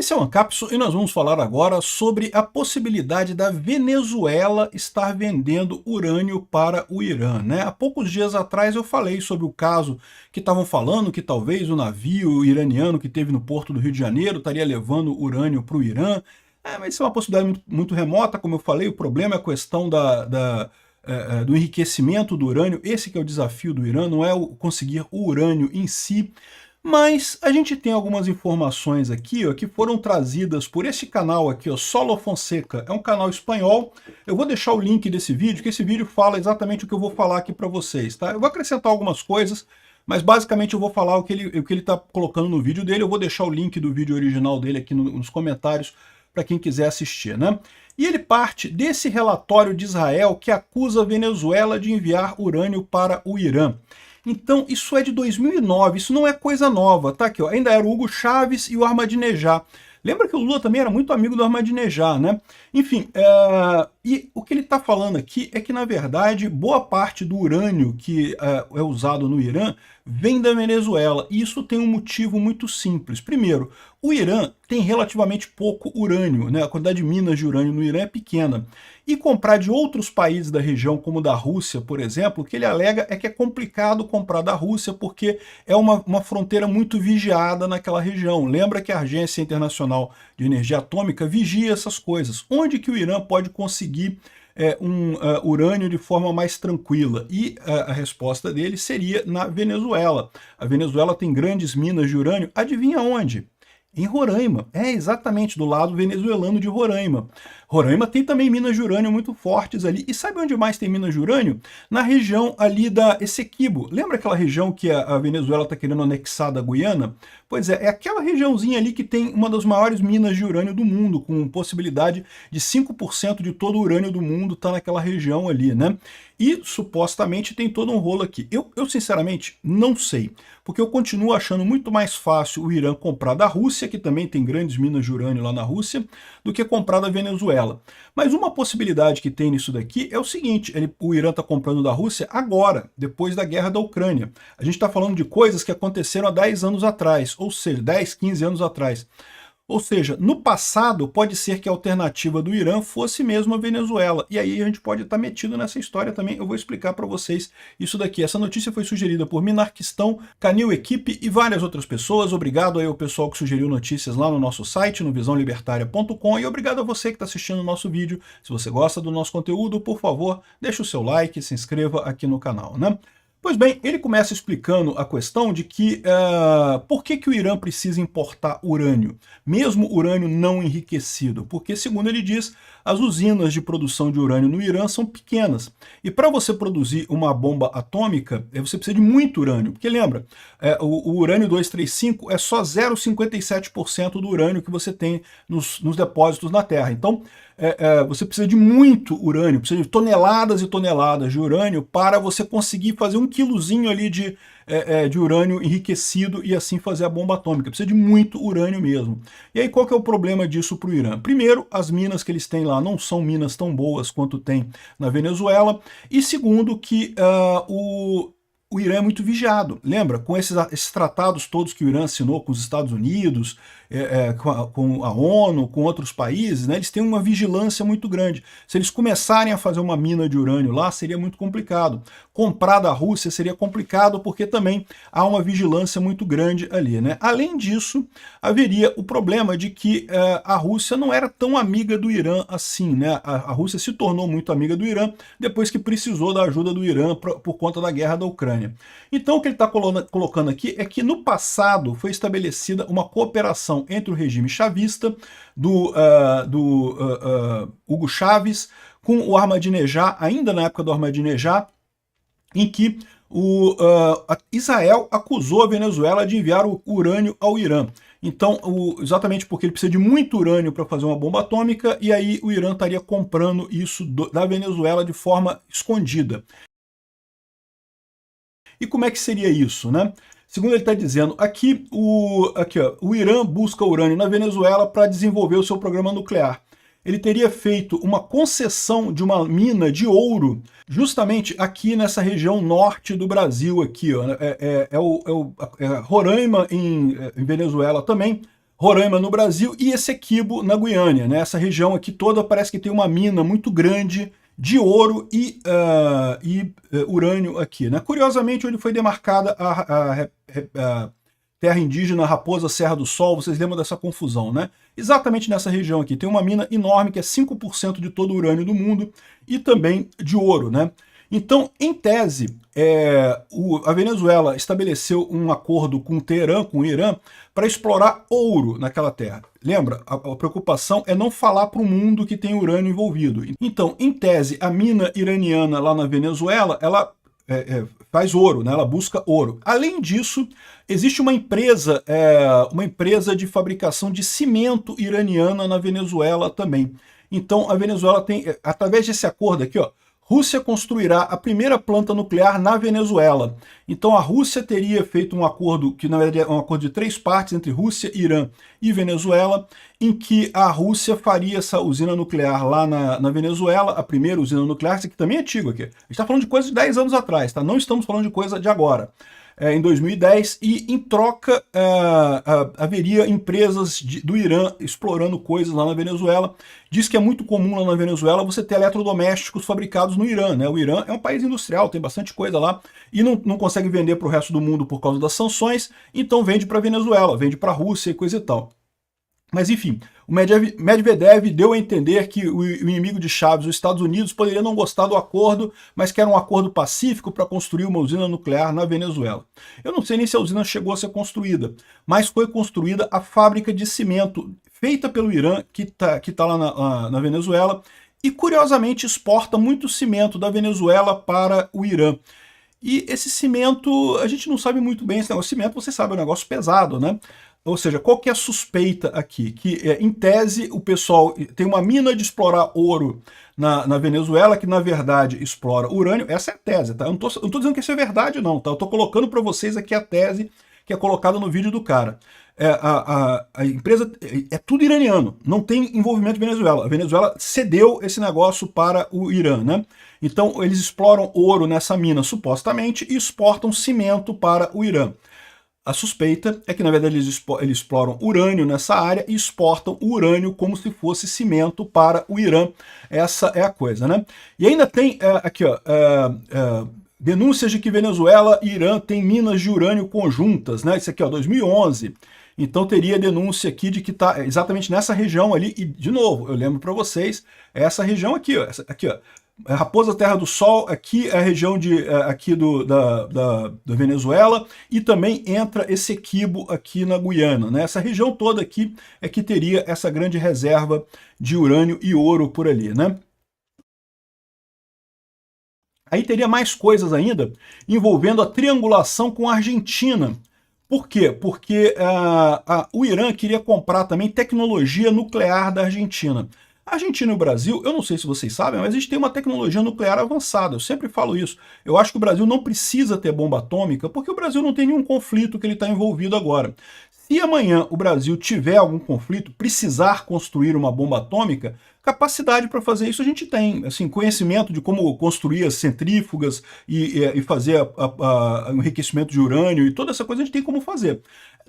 Esse é o Ancapsu e nós vamos falar agora sobre a possibilidade da Venezuela estar vendendo urânio para o Irã, né? Há poucos dias atrás eu falei sobre o caso que estavam falando que talvez o navio iraniano que teve no porto do Rio de Janeiro estaria levando urânio para o Irã. Mas isso é uma possibilidade muito remota, como eu falei. O problema é a questão do enriquecimento do urânio. Esse que é o desafio do Irã, não é conseguir o urânio em si. Mas a gente tem algumas informações aqui, ó, que foram trazidas por esse canal aqui, ó, Solo Fonseca. É um canal espanhol. Eu vou deixar o link desse vídeo, que esse vídeo fala exatamente o que eu vou falar aqui para vocês, tá? Eu vou acrescentar algumas coisas, mas basicamente eu vou falar o que ele está colocando no vídeo dele. Eu vou deixar o link do vídeo original dele aqui nos comentários para quem quiser assistir, né? E ele parte desse relatório de Israel que acusa a Venezuela de enviar urânio para o Irã. Então, isso é de 2009, isso não é coisa nova, tá aqui, ó. Ainda era o Hugo Chávez e o Ahmadinejad. Lembra que o Lula também era muito amigo do Ahmadinejad, né? Enfim, e o que ele está falando aqui é que, na verdade, boa parte do urânio que é usado no Irã vem da Venezuela. E isso tem um motivo muito simples. Primeiro, o Irã tem relativamente pouco urânio, né? A quantidade de minas de urânio no Irã é pequena. E comprar de outros países da região, como da Rússia, por exemplo, o que ele alega é que é complicado comprar da Rússia porque é uma fronteira muito vigiada naquela região. Lembra que a Agência Internacional de Energia Atômica vigia essas coisas. Onde que o Irã pode conseguir urânio de forma mais tranquila? E a resposta dele seria na Venezuela. A Venezuela tem grandes minas de urânio. Adivinha onde? Em Roraima. É exatamente do lado venezuelano de Roraima. Roraima tem também minas de urânio muito fortes ali. E sabe onde mais tem minas de urânio? Na região ali da Essequibo. Lembra aquela região que a Venezuela está querendo anexar da Guiana? Pois é aquela regiãozinha ali que tem uma das maiores minas de urânio do mundo, com possibilidade de 5% de todo o urânio do mundo tá naquela região ali, né? E supostamente tem todo um rolo aqui. Eu sinceramente não sei, porque eu continuo achando muito mais fácil o Irã comprar da Rússia, que também tem grandes minas de urânio lá na Rússia, do que comprar da Venezuela. Mas uma possibilidade que tem nisso daqui é o seguinte: o Irã está comprando da Rússia agora, depois da guerra da Ucrânia. A gente está falando de coisas que aconteceram há 10 anos atrás, ou seja, 10, 15 anos atrás. Ou seja, no passado, pode ser que a alternativa do Irã fosse mesmo a Venezuela. E aí a gente pode estar metido nessa história também. Eu vou explicar para vocês isso daqui. Essa notícia foi sugerida por Minarquistão, Canil Equipe e várias outras pessoas. Obrigado aí ao pessoal que sugeriu notícias lá no nosso site, no visãolibertaria.com. E obrigado a você que está assistindo o nosso vídeo. Se você gosta do nosso conteúdo, por favor, deixe o seu like e se inscreva aqui no canal, né? Pois bem, ele começa explicando a questão de que por que o Irã precisa importar urânio, mesmo urânio não enriquecido? Porque, segundo ele diz, as usinas de produção de urânio no Irã são pequenas. E para você produzir uma bomba atômica, você precisa de muito urânio. Porque lembra, o urânio 235 é só 0,57% do urânio que você tem nos depósitos na Terra. Então, você precisa de muito urânio, precisa de toneladas e toneladas de urânio para você conseguir fazer um quilozinho ali de urânio enriquecido e assim fazer a bomba atômica. Precisa de muito urânio mesmo. E aí qual que é o problema disso para o Irã? Primeiro, as minas que eles têm lá não são minas tão boas quanto tem na Venezuela. E segundo, que o Irã é muito vigiado. Lembra? Com esses tratados todos que o Irã assinou com os Estados Unidos, com a ONU, com outros países, né, eles têm uma vigilância muito grande. Se eles começarem a fazer uma mina de urânio lá, seria muito complicado. Comprar da Rússia seria complicado, porque também há uma vigilância muito grande ali, né? Além disso, haveria o problema de que a Rússia não era tão amiga do Irã assim, né? A Rússia se tornou muito amiga do Irã depois que precisou da ajuda do Irã por conta da guerra da Ucrânia. Então o que ele está colocando aqui é que no passado foi estabelecida uma cooperação entre o regime chavista do Hugo Chávez com o Ahmadinejad, ainda na época do Ahmadinejad, em que Israel acusou a Venezuela de enviar o urânio ao Irã. Então, exatamente porque ele precisa de muito urânio para fazer uma bomba atômica, e aí o Irã estaria comprando isso da Venezuela de forma escondida. E como é que seria isso, né? Segundo ele está dizendo, aqui o Irã busca urânio na Venezuela para desenvolver o seu programa nuclear. Ele teria feito uma concessão de uma mina de ouro justamente aqui nessa região norte do Brasil, aqui, ó, Roraima em Venezuela também. Roraima no Brasil e Essequibo na Guiânia, né? Essa região aqui toda parece que tem uma mina muito grande de ouro e urânio aqui, né? Curiosamente, onde foi demarcada a terra indígena Raposa Serra do Sol, vocês lembram dessa confusão, né? Exatamente nessa região aqui, tem uma mina enorme que é 5% de todo o urânio do mundo e também de ouro, né? Então, em tese, a Venezuela estabeleceu um acordo com o Teherã, com o Irã, para explorar ouro naquela terra. Lembra? A preocupação é não falar para o mundo que tem urânio envolvido. Então, em tese, a mina iraniana lá na Venezuela, ela faz ouro, né? Ela busca ouro. Além disso, existe uma empresa de fabricação de cimento iraniana na Venezuela também. Então, a Venezuela tem, através desse acordo aqui, ó, Rússia construirá a primeira planta nuclear na Venezuela. Então a Rússia teria feito um acordo, que na verdade é um acordo de 3 partes, entre Rússia, Irã e Venezuela, em que a Rússia faria essa usina nuclear lá na Venezuela, a primeira usina nuclear, isso aqui também é antigo aqui. A gente está falando de coisa de 10 anos atrás, tá? Não estamos falando de coisa de agora. Em 2010, e em troca haveria empresas do Irã explorando coisas lá na Venezuela. Diz que é muito comum lá na Venezuela você ter eletrodomésticos fabricados no Irã, né? O Irã é um país industrial, tem bastante coisa lá, e não consegue vender para o resto do mundo por causa das sanções, então vende para a Venezuela, vende para a Rússia e coisa e tal. Mas enfim, o Medvedev deu a entender que o inimigo de Chaves, os Estados Unidos, poderia não gostar do acordo, mas que era um acordo pacífico para construir uma usina nuclear na Venezuela. Eu não sei nem se a usina chegou a ser construída, mas foi construída a fábrica de cimento feita pelo Irã, que tá lá na Venezuela, e curiosamente exporta muito cimento da Venezuela para o Irã. E esse cimento, a gente não sabe muito bem, esse negócio de cimento, você sabe, é um negócio pesado, né? Ou seja, qual que é a suspeita aqui? Que, em tese, o pessoal tem uma mina de explorar ouro na Venezuela, que na verdade explora urânio. Essa é a tese, tá? Eu não tô dizendo que isso é verdade, não, tá? Eu tô colocando para vocês aqui a tese que é colocada no vídeo do cara. A empresa é tudo iraniano, não tem envolvimento de Venezuela. A Venezuela cedeu esse negócio para o Irã, né? Então eles exploram ouro nessa mina, supostamente, e exportam cimento para o Irã. A suspeita é que, na verdade, eles exploram urânio nessa área e exportam o urânio como se fosse cimento para o Irã. Essa é a coisa, né? E ainda tem aqui, ó, denúncias de que Venezuela e Irã têm minas de urânio conjuntas, né? Isso aqui, ó, 2011. Então teria denúncia aqui de que está exatamente nessa região ali. E, de novo, eu lembro para vocês, essa região aqui, ó, aqui, ó. Raposa Terra do Sol, aqui é a região aqui da Venezuela, e também entra Essequibo aqui na Guiana, né? Essa região toda aqui é que teria essa grande reserva de urânio e ouro por ali, né? Aí teria mais coisas ainda envolvendo a triangulação com a Argentina. Por quê? Porque o Irã queria comprar também tecnologia nuclear da Argentina. A Argentina e o Brasil, eu não sei se vocês sabem, mas a gente tem uma tecnologia nuclear avançada, eu sempre falo isso. Eu acho que o Brasil não precisa ter bomba atômica, porque o Brasil não tem nenhum conflito que ele está envolvido agora. Se amanhã o Brasil tiver algum conflito, precisar construir uma bomba atômica, capacidade para fazer isso a gente tem. Assim, conhecimento de como construir as centrífugas e fazer o enriquecimento de urânio e toda essa coisa a gente tem como fazer.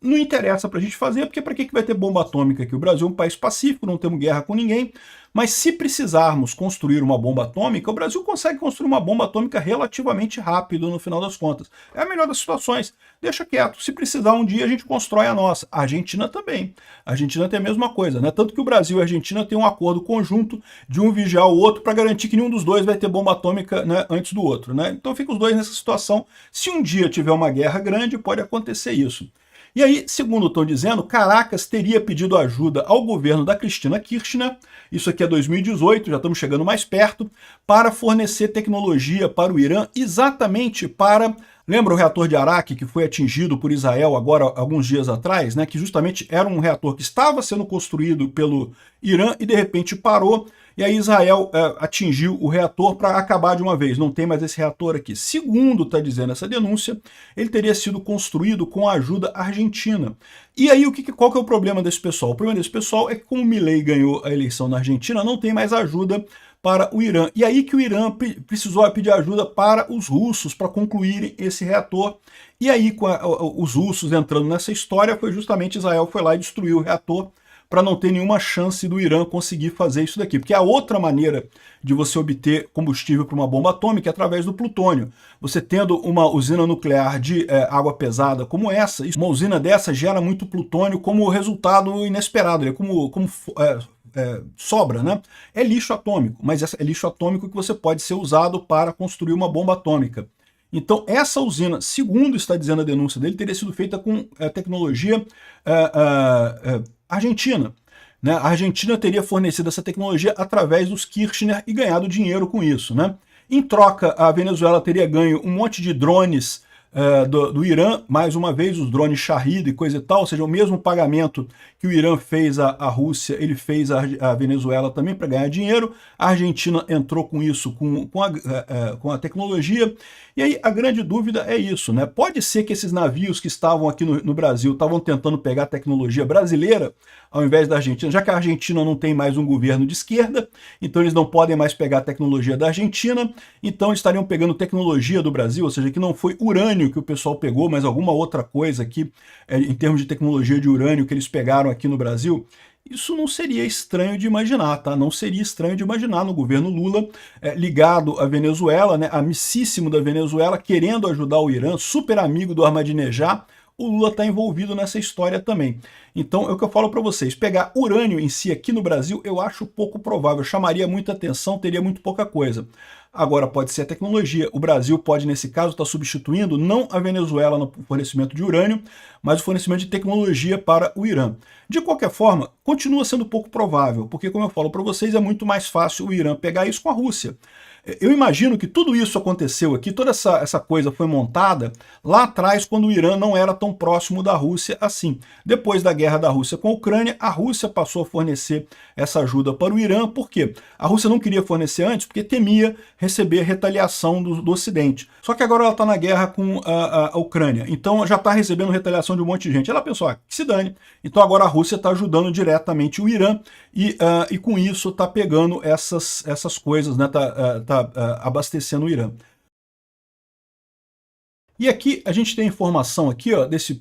Não interessa para a gente fazer, porque para que vai ter bomba atômica aqui? O Brasil é um país pacífico, não temos guerra com ninguém, mas se precisarmos construir uma bomba atômica, o Brasil consegue construir uma bomba atômica relativamente rápido no final das contas. É a melhor das situações. Deixa quieto, se precisar um dia a gente constrói a nossa. A Argentina também. A Argentina tem a mesma coisa, né? Tanto que o Brasil e a Argentina têm um acordo conjunto de um vigiar o outro para garantir que nenhum dos dois vai ter bomba atômica, né, antes do outro, né? Então ficam os dois nessa situação. Se um dia tiver uma guerra grande, pode acontecer isso. E aí, segundo estão dizendo, Caracas teria pedido ajuda ao governo da Cristina Kirchner, isso aqui é 2018, já estamos chegando mais perto, para fornecer tecnologia para o Irã, exatamente para... Lembra o reator de Arak, que foi atingido por Israel agora alguns dias atrás, né? Que justamente era um reator que estava sendo construído pelo Irã e de repente parou, e aí Israel atingiu o reator para acabar de uma vez, não tem mais esse reator aqui. Segundo está dizendo essa denúncia, ele teria sido construído com a ajuda argentina. E aí qual que é o problema desse pessoal? O problema desse pessoal é que como Milei ganhou a eleição na Argentina, não tem mais ajuda para o Irã. E aí que o Irã precisou pedir ajuda para os russos para concluírem esse reator. E aí, com os russos entrando nessa história, foi justamente Israel foi lá e destruiu o reator para não ter nenhuma chance do Irã conseguir fazer isso daqui. Porque a outra maneira de você obter combustível para uma bomba atômica é através do plutônio. Você tendo uma usina nuclear de água pesada como essa, uma usina dessa gera muito plutônio como resultado inesperado, sobra, né? É lixo atômico, mas é lixo atômico que você pode ser usado para construir uma bomba atômica. Então, essa usina, segundo está dizendo a denúncia dele, teria sido feita com tecnologia argentina. Né? A Argentina teria fornecido essa tecnologia através dos Kirchner e ganhado dinheiro com isso. Né? Em troca, a Venezuela teria ganho um monte de drones do Irã, mais uma vez os drones Shahed e coisa e tal, ou seja, o mesmo pagamento que o Irã fez à Rússia, ele fez à Venezuela também para ganhar dinheiro. A Argentina entrou com isso, com a tecnologia. E aí a grande dúvida é isso, né? Pode ser que esses navios que estavam aqui no Brasil estavam tentando pegar tecnologia brasileira ao invés da Argentina, já que a Argentina não tem mais um governo de esquerda, então eles não podem mais pegar a tecnologia da Argentina, então eles estariam pegando tecnologia do Brasil, ou seja, que não foi urânio que o pessoal pegou, mas alguma outra coisa aqui, em termos de tecnologia de urânio que eles pegaram aqui no Brasil. Isso não seria estranho de imaginar, tá? Não seria estranho de imaginar no governo Lula, ligado à Venezuela, né, amicíssimo da Venezuela, querendo ajudar o Irã, super amigo do Ahmadinejad. O Lula está envolvido nessa história também. Então é o que eu falo para vocês, pegar urânio em si aqui no Brasil eu acho pouco provável, chamaria muita atenção, teria muito pouca coisa. Agora pode ser a tecnologia, o Brasil pode nesse caso estar substituindo não a Venezuela no fornecimento de urânio, mas o fornecimento de tecnologia para o Irã. De qualquer forma, continua sendo pouco provável, porque como eu falo para vocês, é muito mais fácil o Irã pegar isso com a Rússia. Eu imagino que tudo isso aconteceu aqui, toda essa coisa foi montada lá atrás, quando o Irã não era tão próximo da Rússia assim. Depois da guerra da Rússia com a Ucrânia, a Rússia passou a fornecer essa ajuda para o Irã. Por quê? A Rússia não queria fornecer antes porque temia receber retaliação do Ocidente. Só que agora ela está na guerra com a Ucrânia, então já está recebendo retaliação de um monte de gente. Ela pensou, que se dane. Então agora a Rússia está ajudando diretamente o Irã e com isso está pegando essas coisas, né? Tá abastecendo o Irã. E aqui a gente tem informação aqui, ó, desse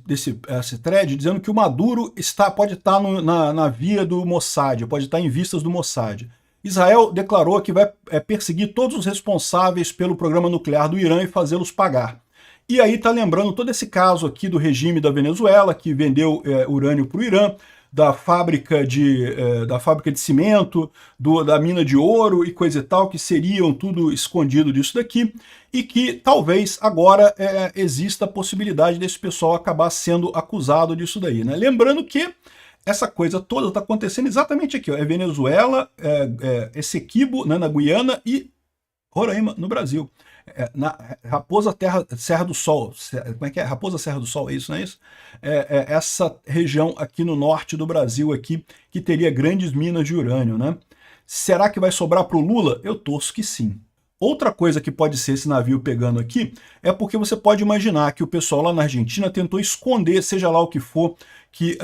thread dizendo que o Maduro pode estar na via do Mossad, pode estar em vistas do Mossad. Israel declarou que vai perseguir todos os responsáveis pelo programa nuclear do Irã e fazê-los pagar. E aí está lembrando todo esse caso aqui do regime da Venezuela, que vendeu urânio para o Irã, da fábrica de cimento, da mina de ouro e coisa e tal, que seriam tudo escondido disso daqui, e que talvez agora exista a possibilidade desse pessoal acabar sendo acusado disso daí, né? Lembrando que essa coisa toda está acontecendo exatamente aqui, ó, é Venezuela, Essequibo, né, na Guiana, e Roraima, no Brasil. Na Raposa Serra do Sol, como é que é? Raposa Serra do Sol, é isso, não é isso? Essa região aqui no norte do Brasil, aqui, que teria grandes minas de urânio, né? Será que vai sobrar para o Lula? Eu torço que sim. Outra coisa que pode ser esse navio pegando aqui é porque você pode imaginar que o pessoal lá na Argentina tentou esconder, seja lá o que for, que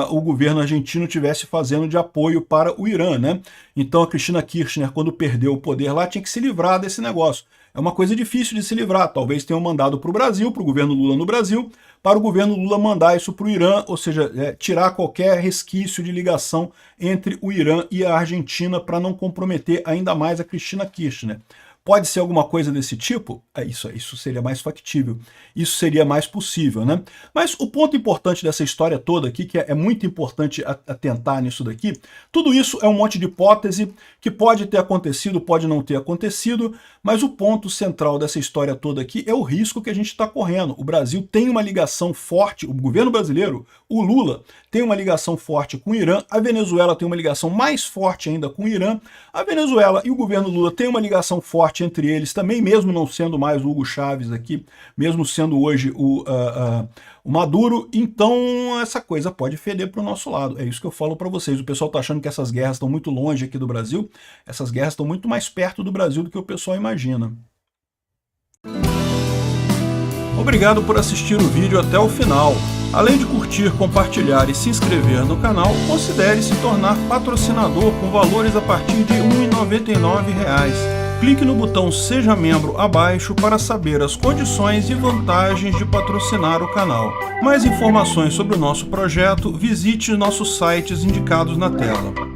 o governo argentino estivesse fazendo de apoio para o Irã, né? Então a Cristina Kirchner, quando perdeu o poder lá, tinha que se livrar desse negócio. É uma coisa difícil de se livrar, talvez tenham mandado para o Brasil, para o governo Lula no Brasil, para o governo Lula mandar isso para o Irã, ou seja, tirar qualquer resquício de ligação entre o Irã e a Argentina para não comprometer ainda mais a Cristina Kirchner. Pode ser alguma coisa desse tipo? Isso seria mais factível, isso seria mais possível, né? Mas o ponto importante dessa história toda aqui, que é muito importante atentar nisso daqui, tudo isso é um monte de hipótese que pode ter acontecido, pode não ter acontecido, mas o ponto central dessa história toda aqui é o risco que a gente está correndo. O Brasil tem uma ligação forte, o governo brasileiro, o Lula, tem uma ligação forte com o Irã, a Venezuela tem uma ligação mais forte ainda com o Irã, a Venezuela e o governo Lula têm uma ligação forte entre eles também, mesmo não sendo mais o Hugo Chávez aqui, mesmo sendo hoje o Maduro, então essa coisa pode feder para o nosso lado. É isso que eu falo para vocês. O pessoal está achando que essas guerras estão muito longe aqui do Brasil, essas guerras estão muito mais perto do Brasil do que o pessoal imagina. Obrigado por assistir o vídeo até o final. Além de curtir, compartilhar e se inscrever no canal, considere se tornar patrocinador com valores a partir de R$ 1,99. Clique no botão Seja Membro abaixo para saber as condições e vantagens de patrocinar o canal. Mais informações sobre o nosso projeto, visite nossos sites indicados na tela.